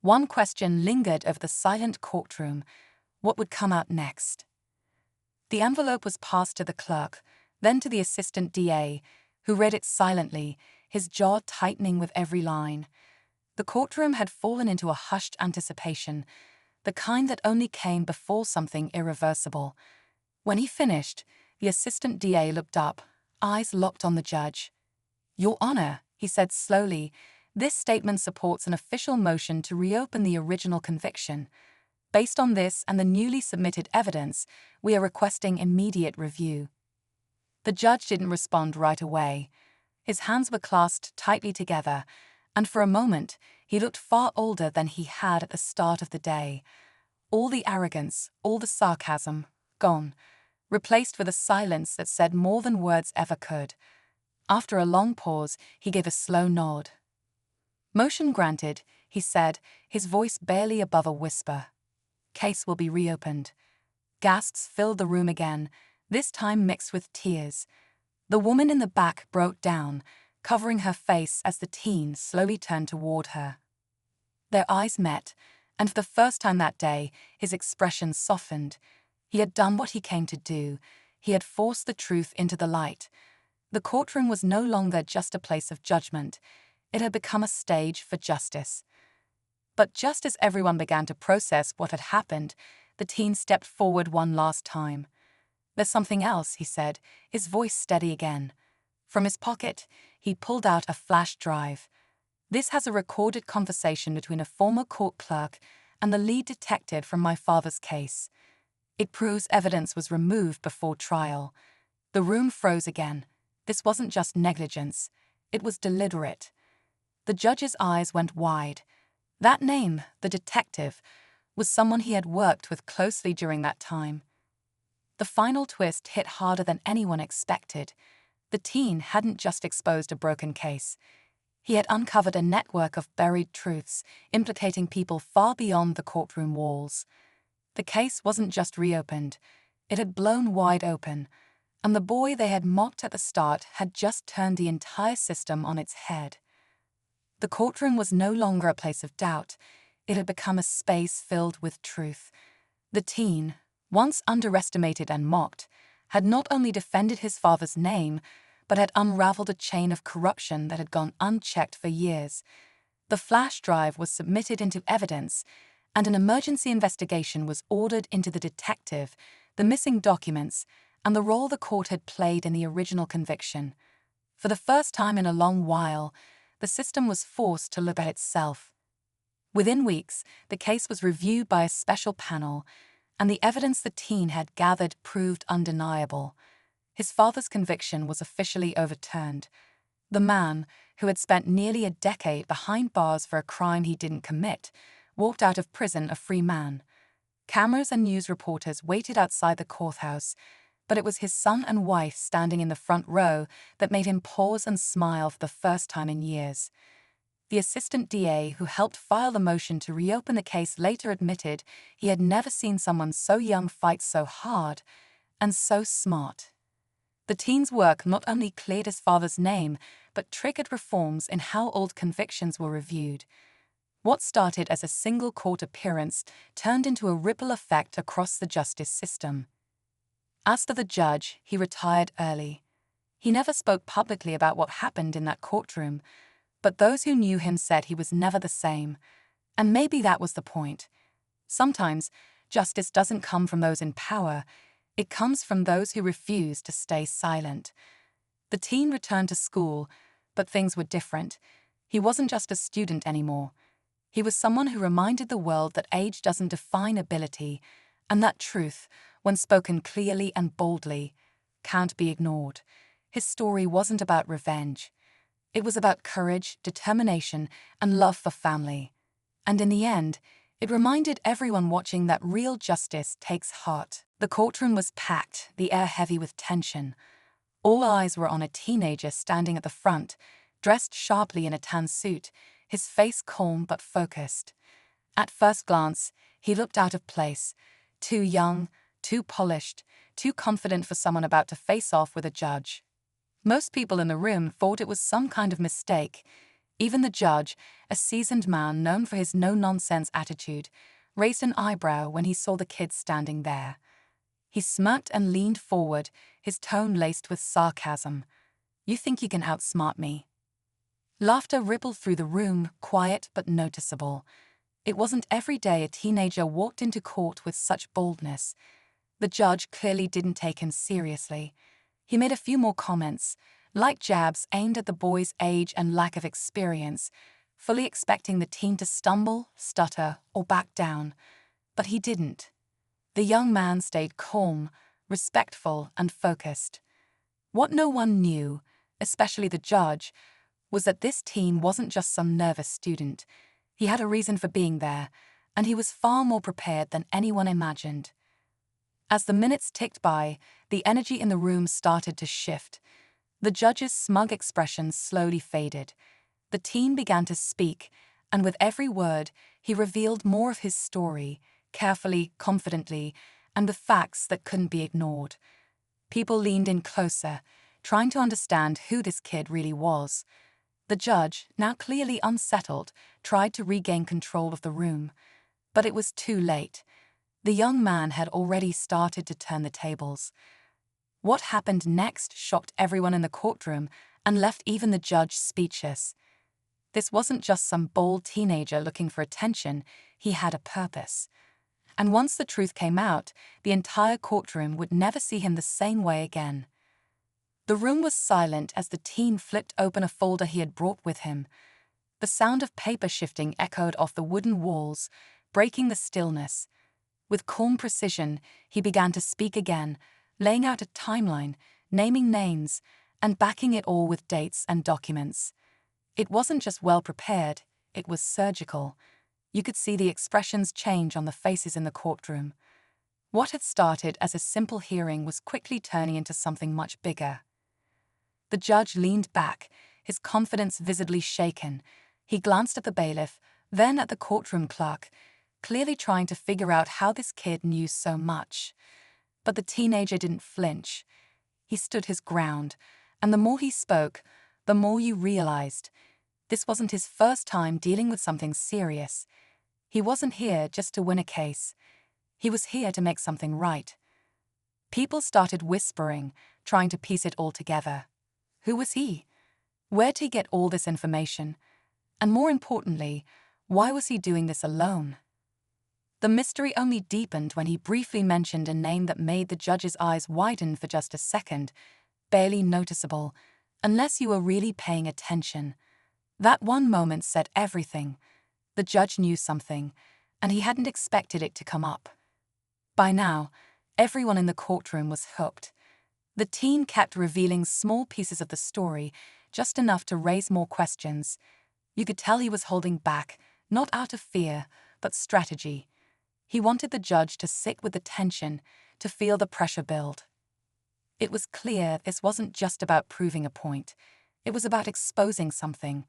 One question lingered over the silent courtroom. What would come out next? The envelope was passed to the clerk, then to the assistant DA, who read it silently, his jaw tightening with every line. The courtroom had fallen into a hushed anticipation, the kind that only came before something irreversible. When he finished, the assistant DA looked up, eyes locked on the judge. "Your Honor," he said slowly, "this statement supports an official motion to reopen the original conviction. Based on this and the newly submitted evidence, we are requesting immediate review." The judge didn't respond right away. His hands were clasped tightly together, and for a moment, he looked far older than he had at the start of the day. All the arrogance, all the sarcasm, gone, replaced with a silence that said more than words ever could. After a long pause, he gave a slow nod. "Motion granted," he said, his voice barely above a whisper. "Case will be reopened." Gasps filled the room again, this time mixed with tears. The woman in the back broke down, covering her face as the teen slowly turned toward her. Their eyes met, and for the first time that day, his expression softened. He had done what he came to do. He had forced the truth into the light. The courtroom was no longer just a place of judgment. It had become a stage for justice. But just as everyone began to process what had happened, the teen stepped forward one last time. "There's something else," he said, his voice steady again. From his pocket, he pulled out a flash drive. "This has a recorded conversation between a former court clerk and the lead detective from my father's case. It proves evidence was removed before trial." The room froze again. This wasn't just negligence. It was deliberate. The judge's eyes went wide. That name, the detective, was someone he had worked with closely during that time. The final twist hit harder than anyone expected. The teen hadn't just exposed a broken case. He had uncovered a network of buried truths, implicating people far beyond the courtroom walls. The case wasn't just reopened. It had blown wide open, and the boy they had mocked at the start had just turned the entire system on its head. The courtroom was no longer a place of doubt. It had become a space filled with truth. The teen, once underestimated and mocked, had not only defended his father's name, but had unraveled a chain of corruption that had gone unchecked for years. The flash drive was submitted into evidence, and an emergency investigation was ordered into the detective, the missing documents, and the role the court had played in the original conviction. For the first time in a long while, the system was forced to look at itself. Within weeks, the case was reviewed by a special panel, and the evidence the teen had gathered proved undeniable. His father's conviction was officially overturned. The man, who had spent nearly a decade behind bars for a crime he didn't commit, walked out of prison a free man. Cameras and news reporters waited outside the courthouse, but it was his son and wife standing in the front row that made him pause and smile for the first time in years. The assistant DA who helped file the motion to reopen the case later admitted he had never seen someone so young fight so hard and so smart. The teen's work not only cleared his father's name, but triggered reforms in how old convictions were reviewed. What started as a single court appearance turned into a ripple effect across the justice system. As for the judge, he retired early. He never spoke publicly about what happened in that courtroom, but those who knew him said he was never the same. And maybe that was the point. Sometimes, justice doesn't come from those in power. It comes from those who refuse to stay silent. The teen returned to school, but things were different. He wasn't just a student anymore. He was someone who reminded the world that age doesn't define ability, and that truth, when spoken clearly and boldly, can't be ignored. His story wasn't about revenge. It was about courage, determination, and love for family. And in the end, it reminded everyone watching that real justice takes heart. The courtroom was packed, the air heavy with tension. All eyes were on a teenager standing at the front, dressed sharply in a tan suit, his face calm but focused. At first glance, he looked out of place, too young, too polished, too confident for someone about to face off with a judge. Most people in the room thought it was some kind of mistake. Even the judge, a seasoned man known for his no-nonsense attitude, raised an eyebrow when he saw the kid standing there. He smirked and leaned forward, his tone laced with sarcasm. "You think you can outsmart me?" Laughter rippled through the room, quiet but noticeable. It wasn't every day a teenager walked into court with such boldness. The judge clearly didn't take him seriously. He made a few more comments, light jabs aimed at the boy's age and lack of experience, fully expecting the teen to stumble, stutter, or back down. But he didn't. The young man stayed calm, respectful, and focused. What no one knew, especially the judge, was that this teen wasn't just some nervous student. He had a reason for being there, and he was far more prepared than anyone imagined. As the minutes ticked by, the energy in the room started to shift. The judge's smug expression slowly faded. The teen began to speak, and with every word, he revealed more of his story, carefully, confidently, and with facts that couldn't be ignored. People leaned in closer, trying to understand who this kid really was. The judge, now clearly unsettled, tried to regain control of the room. But it was too late. The young man had already started to turn the tables. What happened next shocked everyone in the courtroom and left even the judge speechless. This wasn't just some bold teenager looking for attention, he had a purpose. And once the truth came out, the entire courtroom would never see him the same way again. The room was silent as the teen flipped open a folder he had brought with him. The sound of paper shifting echoed off the wooden walls, breaking the stillness. With calm precision, he began to speak again, laying out a timeline, naming names, and backing it all with dates and documents. It wasn't just well prepared, it was surgical. You could see the expressions change on the faces in the courtroom. What had started as a simple hearing was quickly turning into something much bigger. The judge leaned back, his confidence visibly shaken. He glanced at the bailiff, then at the courtroom clerk, clearly trying to figure out how this kid knew so much. But the teenager didn't flinch. He stood his ground, and the more he spoke, the more you realized. This wasn't his first time dealing with something serious. He wasn't here just to win a case. He was here to make something right. People started whispering, trying to piece it all together. Who was he? Where'd he get all this information? And more importantly, why was he doing this alone? The mystery only deepened when he briefly mentioned a name that made the judge's eyes widen for just a second, barely noticeable, unless you were really paying attention. That one moment said everything. The judge knew something, and he hadn't expected it to come up. By now, everyone in the courtroom was hooked. The teen kept revealing small pieces of the story, just enough to raise more questions. You could tell he was holding back, not out of fear, but strategy. He wanted the judge to sit with the tension, to feel the pressure build. It was clear this wasn't just about proving a point. It was about exposing something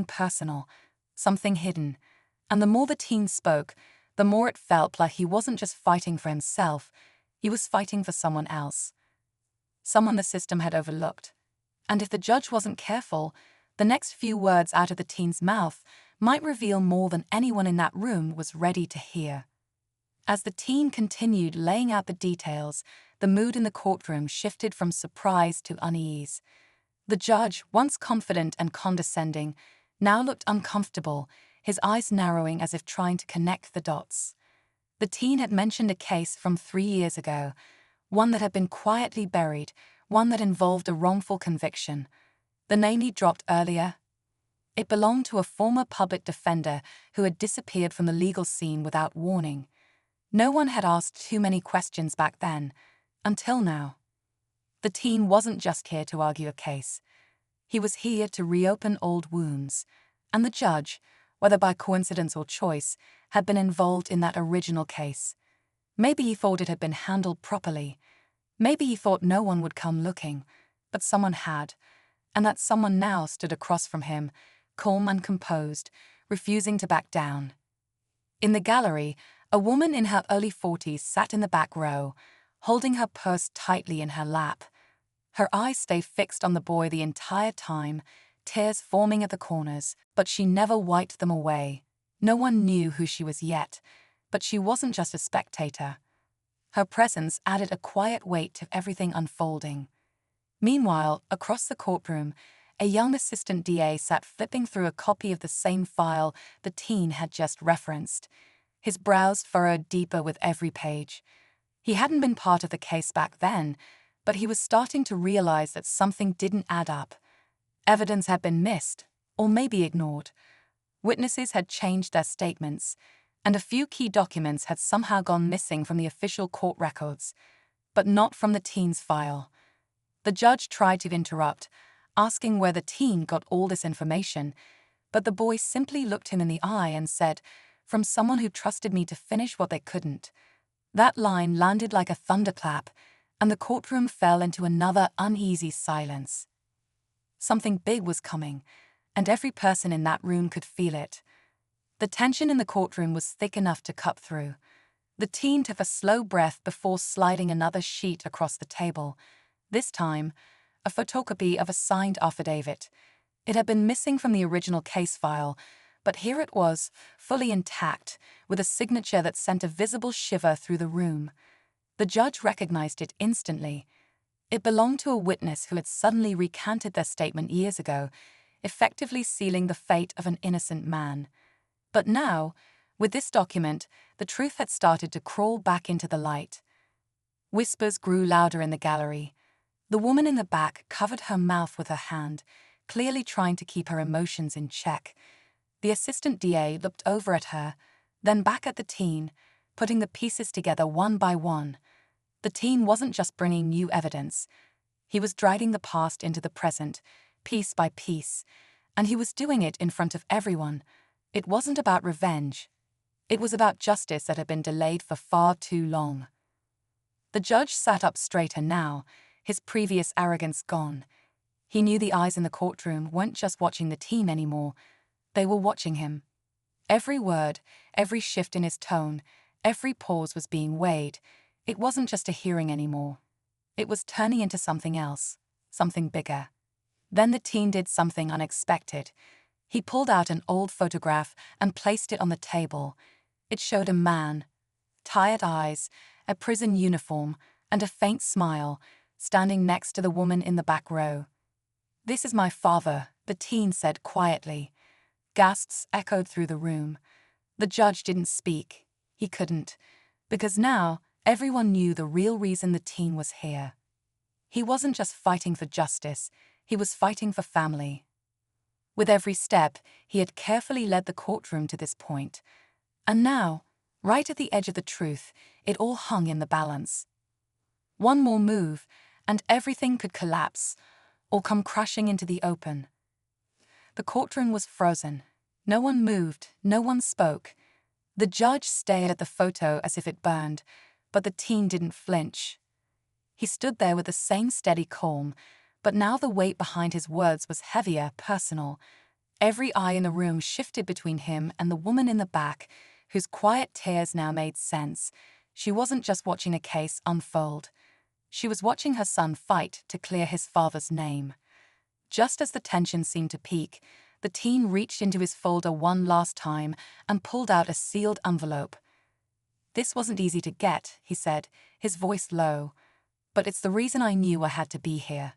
personal, something hidden. And the more the teen spoke, the more it felt like he wasn't just fighting for himself, he was fighting for someone else. Someone the system had overlooked. And if the judge wasn't careful, the next few words out of the teen's mouth might reveal more than anyone in that room was ready to hear. As the teen continued laying out the details, the mood in the courtroom shifted from surprise to unease. The judge, once confident and condescending, now looked uncomfortable, his eyes narrowing as if trying to connect the dots. The teen had mentioned a case from 3 years ago, one that had been quietly buried, one that involved a wrongful conviction. The name he dropped earlier? It belonged to a former public defender who had disappeared from the legal scene without warning. No one had asked too many questions back then, until now. The teen wasn't just here to argue a case. He was here to reopen old wounds, and the judge, whether by coincidence or choice, had been involved in that original case. Maybe he thought it had been handled properly. Maybe he thought no one would come looking, but someone had, and that someone now stood across from him, calm and composed, refusing to back down. In the gallery, a woman in her early 40s sat in the back row, holding her purse tightly in her lap. Her eyes stayed fixed on the boy the entire time, tears forming at the corners, but she never wiped them away. No one knew who she was yet, but she wasn't just a spectator. Her presence added a quiet weight to everything unfolding. Meanwhile, across the courtroom, a young assistant DA sat flipping through a copy of the same file the teen had just referenced. His brows furrowed deeper with every page. He hadn't been part of the case back then, but he was starting to realize that something didn't add up. Evidence had been missed, or maybe ignored. Witnesses had changed their statements, and a few key documents had somehow gone missing from the official court records, but not from the teen's file. The judge tried to interrupt, asking where the teen got all this information, but the boy simply looked him in the eye and said, "From someone who trusted me to finish what they couldn't." That line landed like a thunderclap, and the courtroom fell into another uneasy silence. Something big was coming, and every person in that room could feel it. The tension in the courtroom was thick enough to cut through. The teen took a slow breath before sliding another sheet across the table. This time, a photocopy of a signed affidavit. It had been missing from the original case file, but here it was, fully intact, with a signature that sent a visible shiver through the room. The judge recognized it instantly. It belonged to a witness who had suddenly recanted their statement years ago, effectively sealing the fate of an innocent man. But now, with this document, the truth had started to crawl back into the light. Whispers grew louder in the gallery. The woman in the back covered her mouth with her hand, clearly trying to keep her emotions in check. The assistant DA looked over at her, then back at the teen, putting the pieces together one by one. The teen wasn't just bringing new evidence. He was dragging the past into the present, piece by piece, and he was doing it in front of everyone. It wasn't about revenge. It was about justice that had been delayed for far too long. The judge sat up straighter now, his previous arrogance gone. He knew the eyes in the courtroom weren't just watching the teen anymore. They were watching him. Every word, every shift in his tone, every pause was being weighed. It wasn't just a hearing anymore. It was turning into something else, something bigger. Then the teen did something unexpected. He pulled out an old photograph and placed it on the table. It showed a man, tired eyes, a prison uniform, and a faint smile, standing next to the woman in the back row. "This is my father," the teen said quietly. Gasps echoed through the room. The judge didn't speak. He couldn't, because now everyone knew the real reason the teen was here. He wasn't just fighting for justice, he was fighting for family. With every step, he had carefully led the courtroom to this point. And now, right at the edge of the truth, it all hung in the balance. One more move, and everything could collapse, or come crashing into the open. The courtroom was frozen. No one moved, no one spoke. The judge stared at the photo as if it burned, but the teen didn't flinch. He stood there with the same steady calm, but now the weight behind his words was heavier, personal. Every eye in the room shifted between him and the woman in the back, whose quiet tears now made sense. She wasn't just watching a case unfold. She was watching her son fight to clear his father's name. Just as the tension seemed to peak, the teen reached into his folder one last time and pulled out a sealed envelope. "This wasn't easy to get," he said, his voice low, "but it's the reason I knew I had to be here."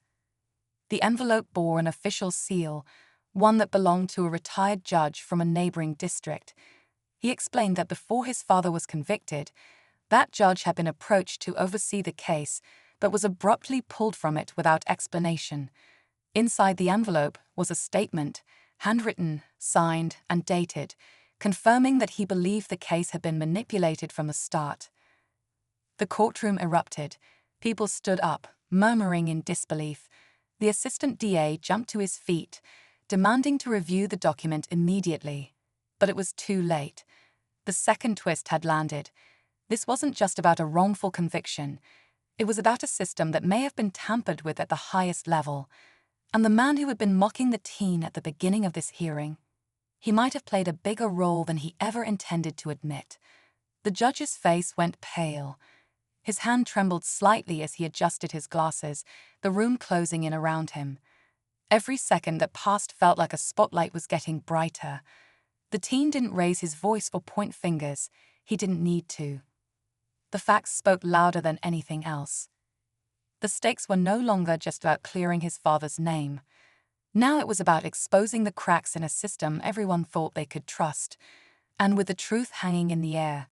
The envelope bore an official seal, one that belonged to a retired judge from a neighboring district. He explained that before his father was convicted, that judge had been approached to oversee the case, but was abruptly pulled from it without explanation. Inside the envelope was a statement, handwritten, signed, and dated, confirming that he believed the case had been manipulated from the start. The courtroom erupted. People stood up, murmuring in disbelief. The assistant DA jumped to his feet, demanding to review the document immediately. But it was too late. The second twist had landed. This wasn't just about a wrongful conviction. It was about a system that may have been tampered with at the highest level. And the man who had been mocking the teen at the beginning of this hearing, he might have played a bigger role than he ever intended to admit. The judge's face went pale. His hand trembled slightly as he adjusted his glasses, the room closing in around him. Every second that passed felt like a spotlight was getting brighter. The teen didn't raise his voice or point fingers. He didn't need to. The facts spoke louder than anything else. The stakes were no longer just about clearing his father's name. Now it was about exposing the cracks in a system everyone thought they could trust. And with the truth hanging in the air,